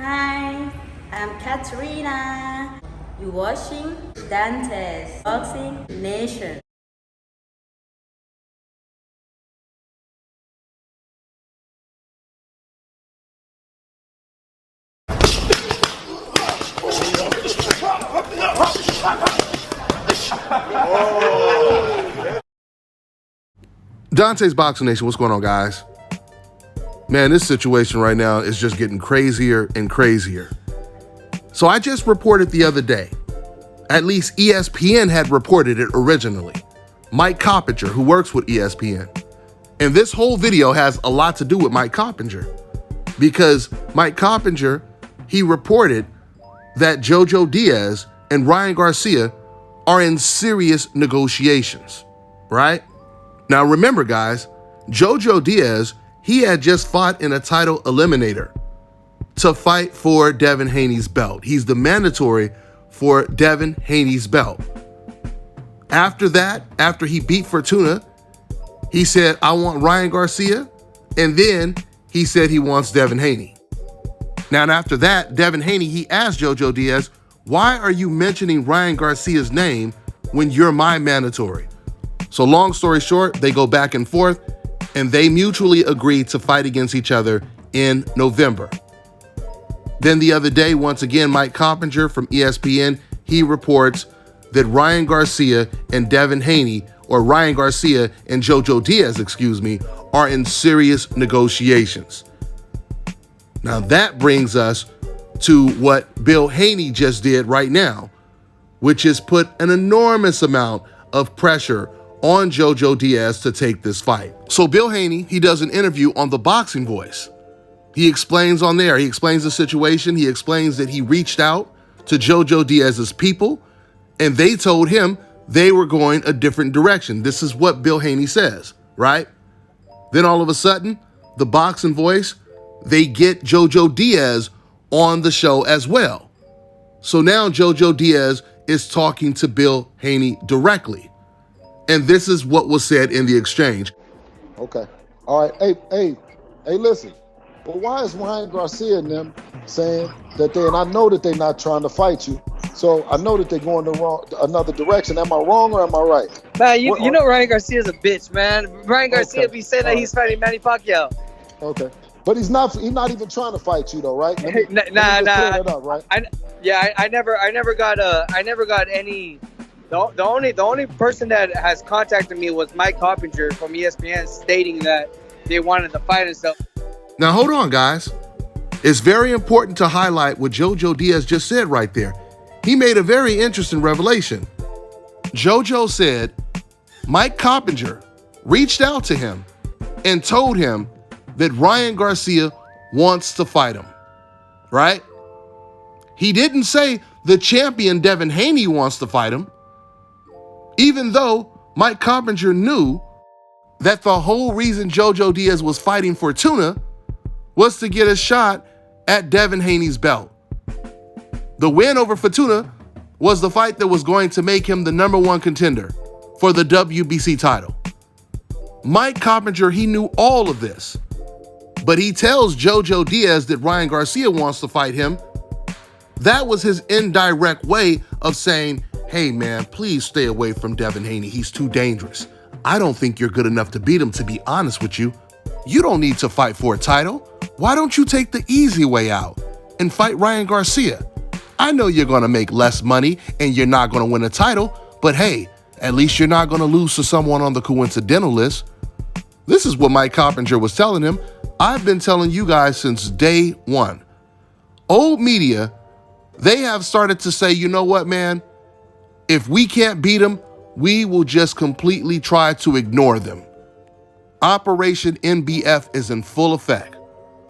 Hi, I'm Katrina. You're watching Dante's Boxing Nation. Dante's Boxing Nation, what's going on, guys? Man, this situation right now is just getting crazier and crazier. So I just reported the other day, at least ESPN had reported it originally, Mike Coppinger, who works with ESPN. And this whole video has a lot to do with Mike Coppinger, because Mike Coppinger, he reported that Jojo Diaz and Ryan Garcia are in serious negotiations, right? Now remember, guys, Jojo Diaz, he had just fought in a title eliminator to fight for Devin Haney's belt. He's the mandatory for Devin Haney's belt. After that, after he beat Fortuna, he said, I want Ryan Garcia, and then he said he wants Devin Haney. Now, and after that, Devin Haney, he asked Jojo Diaz, why are you mentioning Ryan Garcia's name when you're my mandatory? So long story short, they go back and forth, and they mutually agreed to fight against each other in November. Then the other day, once again, Mike Coppinger from ESPN, he reports that Ryan Garcia and Devin Haney, or Ryan Garcia and Jojo Diaz, are in serious negotiations. Now that brings us to what Bill Haney just did right now, which is put an enormous amount of pressure on Jojo Diaz to take this fight. So Bill Haney, he does an interview on The Boxing Voice. He explains on there, he explains the situation. He explains that he reached out to Jojo Diaz's people, and they told him they were going a different direction. This is what Bill Haney says, right? Then all of a sudden, The Boxing Voice, they get Jojo Diaz on the show as well. So now Jojo Diaz is talking to Bill Haney directly. And this is what was said in the exchange. Okay. All right. Hey, listen. But why is Ryan Garcia and them saying that and I know that they're not trying to fight you, so I know that they're going another direction. Am I wrong or am I right? Man, you know Ryan Garcia's a bitch, man. Ryan Garcia be saying that he's fighting Manny Pacquiao. Okay. But he's not even trying to fight you though, right? Nah. Up, right? I never got any. The only person that has contacted me was Mike Coppinger from ESPN stating that they wanted to fight and stuff. Now hold on, guys. It's very important to highlight what Jojo Diaz just said right there. He made a very interesting revelation. Jojo said Mike Coppinger reached out to him and told him that Ryan Garcia wants to fight him, right? He didn't say the champion Devin Haney wants to fight him, even though Mike Coppinger knew that the whole reason Jojo Diaz was fighting Fortuna was to get a shot at Devin Haney's belt. The win over Fortuna was the fight that was going to make him the #1 contender for the WBC title. Mike Coppinger, he knew all of this, but he tells Jojo Diaz that Ryan Garcia wants to fight him. That was his indirect way of saying, hey man, please stay away from Devin Haney. He's too dangerous. I don't think you're good enough to beat him, to be honest with you. You don't need to fight for a title. Why don't you take the easy way out and fight Ryan Garcia? I know you're gonna make less money and you're not gonna win a title, but hey, at least you're not gonna lose to someone on the coincidental list. This is what Mike Coppinger was telling him. I've been telling you guys since day one. Old media, they have started to say, you know what, man? If we can't beat them, we will just completely try to ignore them. Operation NBF is in full effect.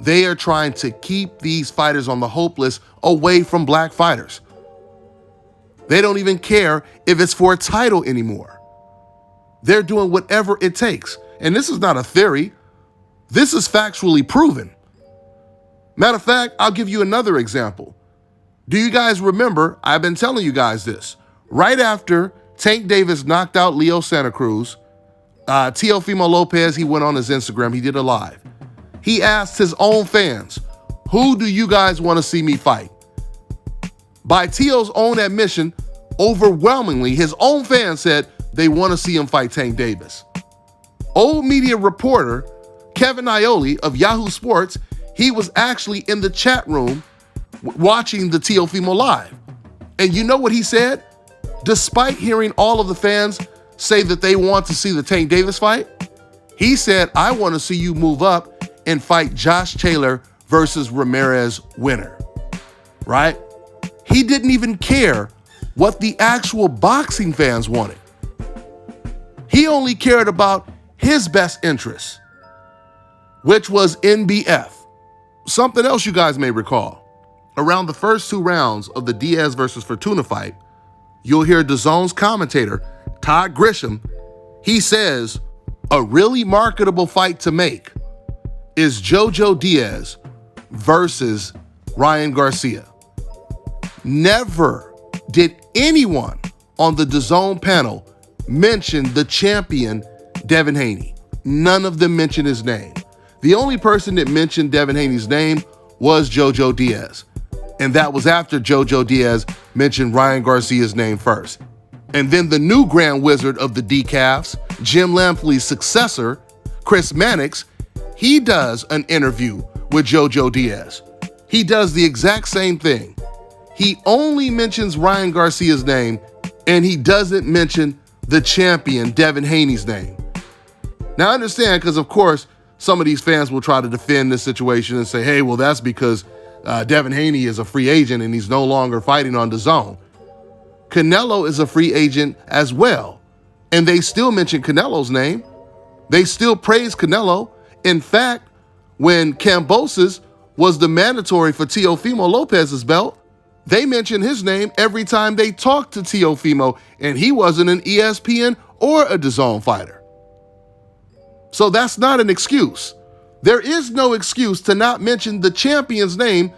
They are trying to keep these fighters on the hope list away from black fighters. They don't even care if it's for a title anymore. They're doing whatever it takes. And this is not a theory. This is factually proven. Matter of fact, I'll give you another example. Do you guys remember, I've been telling you guys this, right after Tank Davis knocked out Leo Santa Cruz, Teofimo Lopez, he went on his Instagram, he did a live. He asked his own fans, Who do you guys want to see me fight? By T.O.'s own admission, overwhelmingly, his own fans said they want to see him fight Tank Davis. Old media reporter Kevin Iole of Yahoo Sports, he was actually in the chat room watching the Teofimo live. And you know what he said? Despite hearing all of the fans say that they want to see the Tank Davis fight, he said, I want to see you move up and fight Josh Taylor versus Ramirez winner, right? He didn't even care what the actual boxing fans wanted. He only cared about his best interests, which was NBF. Something else you guys may recall. Around the first 2 rounds of the Diaz versus Fortuna fight, you'll hear DAZN's commentator, Todd Grisham, he says, a really marketable fight to make is Jojo Diaz versus Ryan Garcia. Never did anyone on the DAZN panel mention the champion, Devin Haney. None of them mentioned his name. The only person that mentioned Devin Haney's name was Jojo Diaz. And that was after Jojo Diaz mentioned Ryan Garcia's name first. And then the new Grand Wizard of the decafs, Jim Lampley's successor, Chris Mannix, he does an interview with Jojo Diaz. He does the exact same thing. He only mentions Ryan Garcia's name, and he doesn't mention the champion, Devin Haney's name. Now I understand, because of course, some of these fans will try to defend this situation and say, hey, well, that's because Devin Haney is a free agent and he's no longer fighting on DAZN. Canelo is a free agent as well, and they still mention Canelo's name. They still praise Canelo. In fact, when Kambosos was the mandatory for Teofimo Lopez's belt, they mentioned his name every time they talked to Teofimo, and he wasn't an ESPN or a DAZN fighter. So that's not an excuse. There is no excuse to not mention the champion's name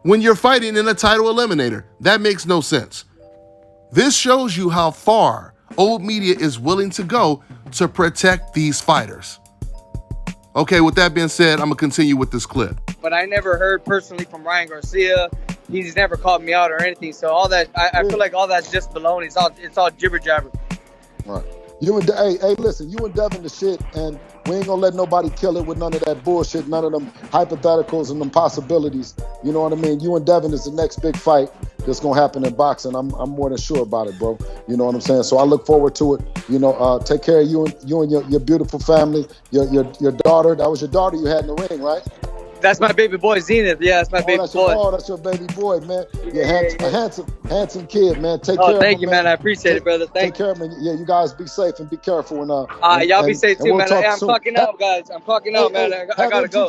when you're fighting in a title eliminator. That makes no sense. This shows you how far old media is willing to go to protect these fighters. Okay, with that being said, I'm going to continue with this clip. But I never heard personally from Ryan Garcia. He's never called me out or anything. So all that, I feel like all that's just baloney. It's all jibber jabber. Right. Hey, listen, you and Devin the shit, and we ain't gonna let nobody kill it with none of that bullshit, none of them hypotheticals and them possibilities. You know what I mean? You and Devin is the next big fight that's gonna happen in boxing. I'm more than sure about it, bro. You know what I'm saying? So I look forward to it. You know, take care of you and your beautiful family, your daughter. That was your daughter you had in the ring, right? That's my baby boy, Zenith. Yeah, that's my baby boy. That's your baby boy, man. A handsome kid, man. Take care of him. Thank you, man. I appreciate it, brother. Take care of him. Yeah, you guys be safe and be careful. Y'all be safe too, man. Hey, I'm clocking out, guys. I'm clocking out, man. I gotta go.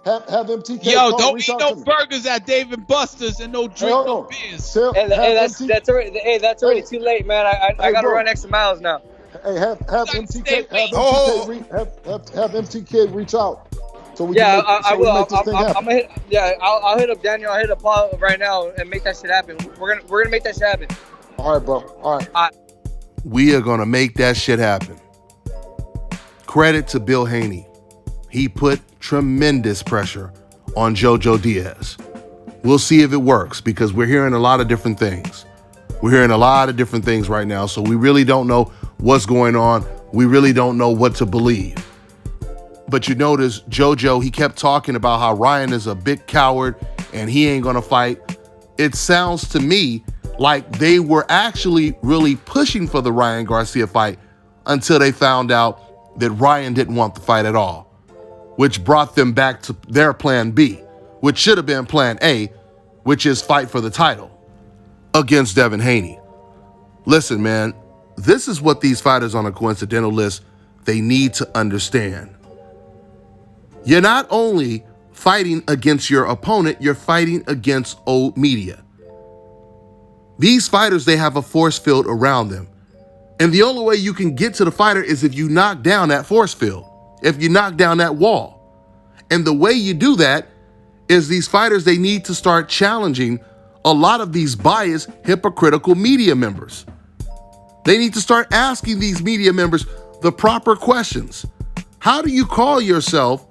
Have MTK. Yo, don't eat no burgers at Dave & Buster's and no drink no beers. That's already too late, man. I gotta run extra miles now. Hey, have MTK. Have MTK reach out. So I will. I'll hit up Daniel. I'll hit up Paul right now and make that shit happen. We're gonna make that shit happen. All right, bro. All right. We are gonna make that shit happen. Credit to Bill Haney. He put tremendous pressure on Jojo Diaz. We'll see if it works, because we're hearing a lot of different things. We're hearing a lot of different things right now, so we really don't know what's going on. We really don't know what to believe. But you notice Jojo, he kept talking about how Ryan is a big coward and he ain't gonna fight. It sounds to me like they were actually really pushing for the Ryan Garcia fight until they found out that Ryan didn't want the fight at all, which brought them back to their plan B, which should have been plan A, which is fight for the title against Devin Haney. Listen, man, this is what these fighters on a coincidental list, they need to understand. You're not only fighting against your opponent, you're fighting against old media. These fighters, they have a force field around them. And the only way you can get to the fighter is if you knock down that force field, if you knock down that wall. And the way you do that is these fighters, they need to start challenging a lot of these biased, hypocritical media members. They need to start asking these media members the proper questions. How do you call yourself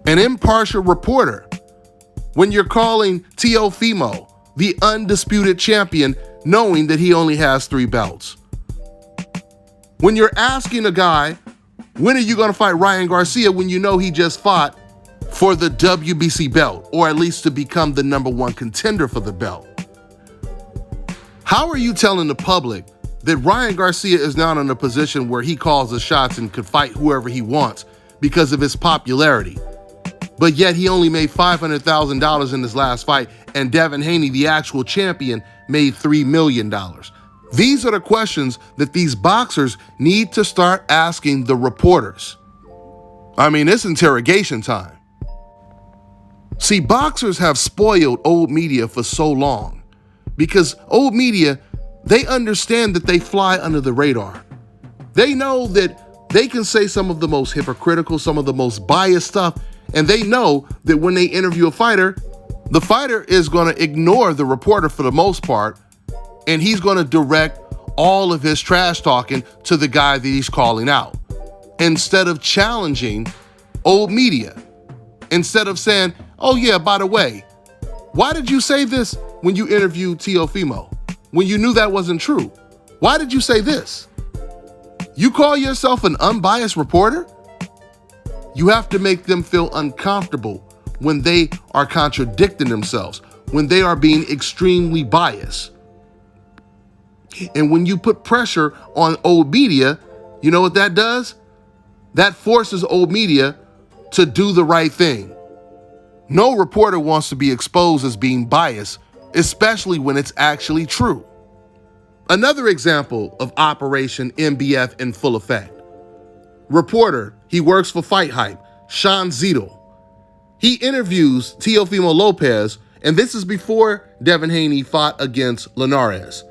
an impartial reporter When you're calling Teofimo the undisputed champion, knowing that he only has 3 belts. When you're asking a guy, when are you going to fight Ryan Garcia, when you know he just fought for the WBC belt, or at least to become the #1 contender for the belt? How are you telling the public that Ryan Garcia is now in a position where he calls the shots and could fight whoever he wants because of his popularity, but yet he only made $500,000 in his last fight, and Devin Haney, the actual champion, made $3 million? These are the questions that these boxers need to start asking the reporters. I mean, it's interrogation time. See, boxers have spoiled old media for so long because old media, they understand that they fly under the radar. They know that they can say some of the most hypocritical, some of the most biased stuff, and they know that when they interview a fighter, the fighter is going to ignore the reporter for the most part, and he's going to direct all of his trash talking to the guy that he's calling out, instead of challenging old media, instead of saying, oh yeah, by the way, why did you say this when you interviewed Teofimo, when you knew that wasn't true? Why did you say this? You call yourself an unbiased reporter? You have to make them feel uncomfortable when they are contradicting themselves, when they are being extremely biased. And when you put pressure on old media, you know what that does? That forces old media to do the right thing. No reporter wants to be exposed as being biased, especially when it's actually true. Another example of Operation MBF in full effect. Reporter, he works for Fight Hype, Sean Zito. He interviews Teofimo Lopez, and this is before Devin Haney fought against Linares.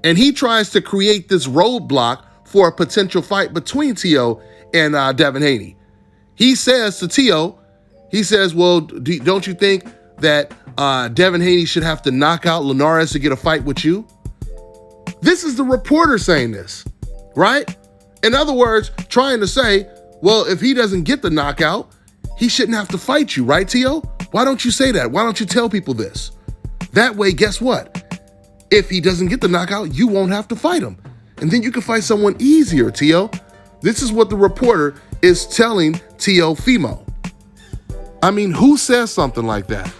And he tries to create this roadblock for a potential fight between Teo and Devin Haney. He says to Teo, he says, well, don't you think that Devin Haney should have to knock out Linares to get a fight with you? This is the reporter saying this, right? In other words, trying to say, well, if he doesn't get the knockout, he shouldn't have to fight you, right, Teo? Why don't you say that? Why don't you tell people this? That way, guess what? If he doesn't get the knockout, you won't have to fight him. And then you can fight someone easier, Teo. This is what the reporter is telling Teofimo. I mean, who says something like that?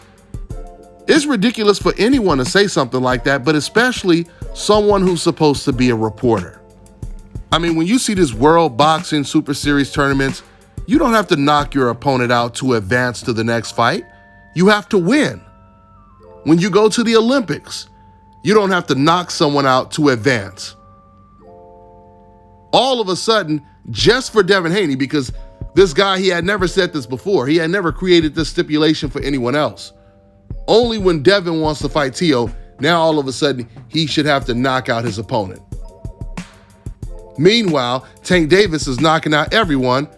It's ridiculous for anyone to say something like that, but especially someone who's supposed to be a reporter. I mean, when you see this World Boxing Super Series tournaments, you don't have to knock your opponent out to advance to the next fight. You have to win. When you go to the Olympics, you don't have to knock someone out to advance. All of a sudden, just for Devin Haney, because this guy, he had never said this before. He had never created this stipulation for anyone else. Only when Devin wants to fight Teo, now all of a sudden, he should have to knock out his opponent. Meanwhile, Tank Davis is knocking out everyone,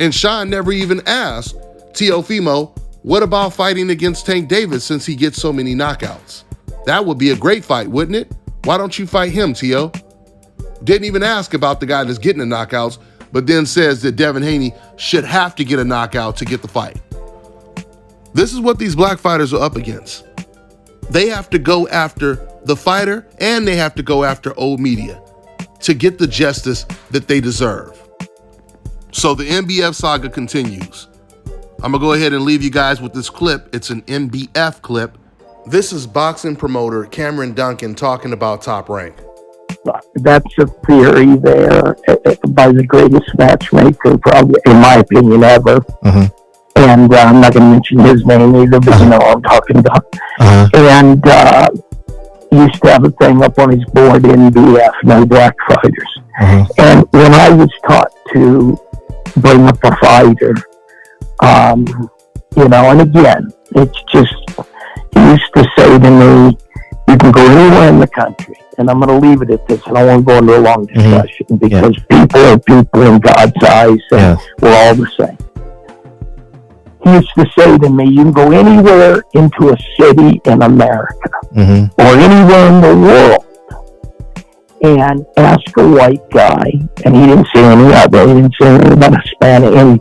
and Sean never even asked Teofimo, what about fighting against Tank Davis since he gets so many knockouts? That would be a great fight, wouldn't it? Why don't you fight him, Teo? Didn't even ask about the guy that's getting the knockouts, but then says that Devin Haney should have to get a knockout to get the fight. This is what these black fighters are up against. They have to go after the fighter, and they have to go after old media to get the justice that they deserve. So the MBF saga continues. I'm gonna go ahead and leave you guys with this clip. It's an MBF clip. This is boxing promoter Cameron Duncan talking about Top Rank. That's a theory there by the greatest matchmaker, probably, in my opinion, ever. Uh-huh. And I'm not going to mention his name either, but you know what I'm talking about. Uh-huh. And he used to have a thing up on his board, NBF, no black fighters. Uh-huh. And when I was taught to bring up a fighter, you know, and again, it's just, he used to say to me, you can go anywhere in the country, and I'm going to leave it at this. I don't want to go into a long discussion because people are people in God's eyes, and we're all the same. He used to say to me, you can go anywhere into a city in America or anywhere in the world and ask a white guy, and he didn't say any other, he didn't say anything about Hispanic,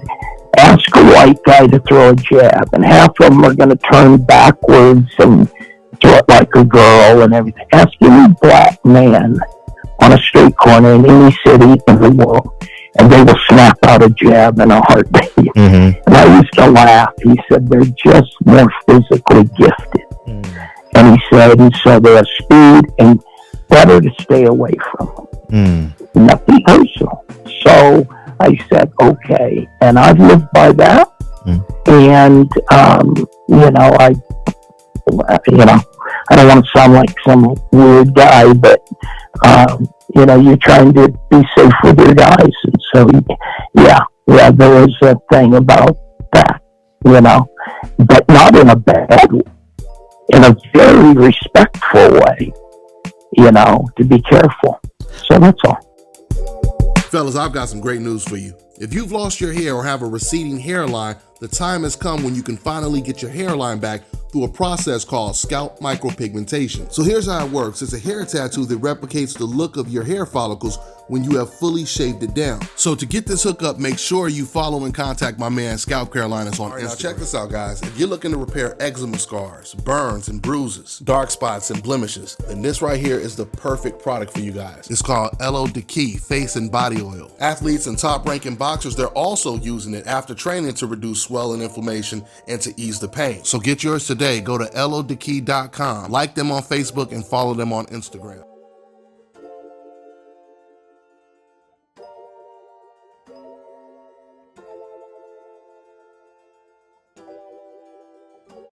ask a white guy to throw a jab, and half of them are going to turn backwards and throw it like a girl and everything. Ask any black man on a street corner in any city in the world, and they will snap out a jab in a heartbeat. And I used to laugh. He said, they're just more physically gifted. And he said, and so they have speed and better to stay away from them. Nothing personal. So I said, okay. And I've lived by that. And, I don't want to sound like some weird guy, but, you're trying to be safe with your guys. And so, there is a thing about that, but not in a bad way, in a very respectful way, to be careful. So that's all. Fellas, I've got some great news for you. If you've lost your hair or have a receding hairline, the time has come when you can finally get your hairline back through a process called scalp micropigmentation. So here's how it works. It's a hair tattoo that replicates the look of your hair follicles when you have fully shaved it down. So to get this hookup, make sure you follow and contact my man Scalp Carolinas on Instagram. Now check this out, guys. If you're looking to repair eczema scars, burns and bruises, dark spots and blemishes, then this right here is the perfect product for you guys. It's called Elo Deki Face and Body Oil. Athletes and top-ranking boxers, they're also using it after training to reduce swelling, inflammation, and to ease the pain. So get yours today. Go to elodeki.com, like them on Facebook, and follow them on Instagram.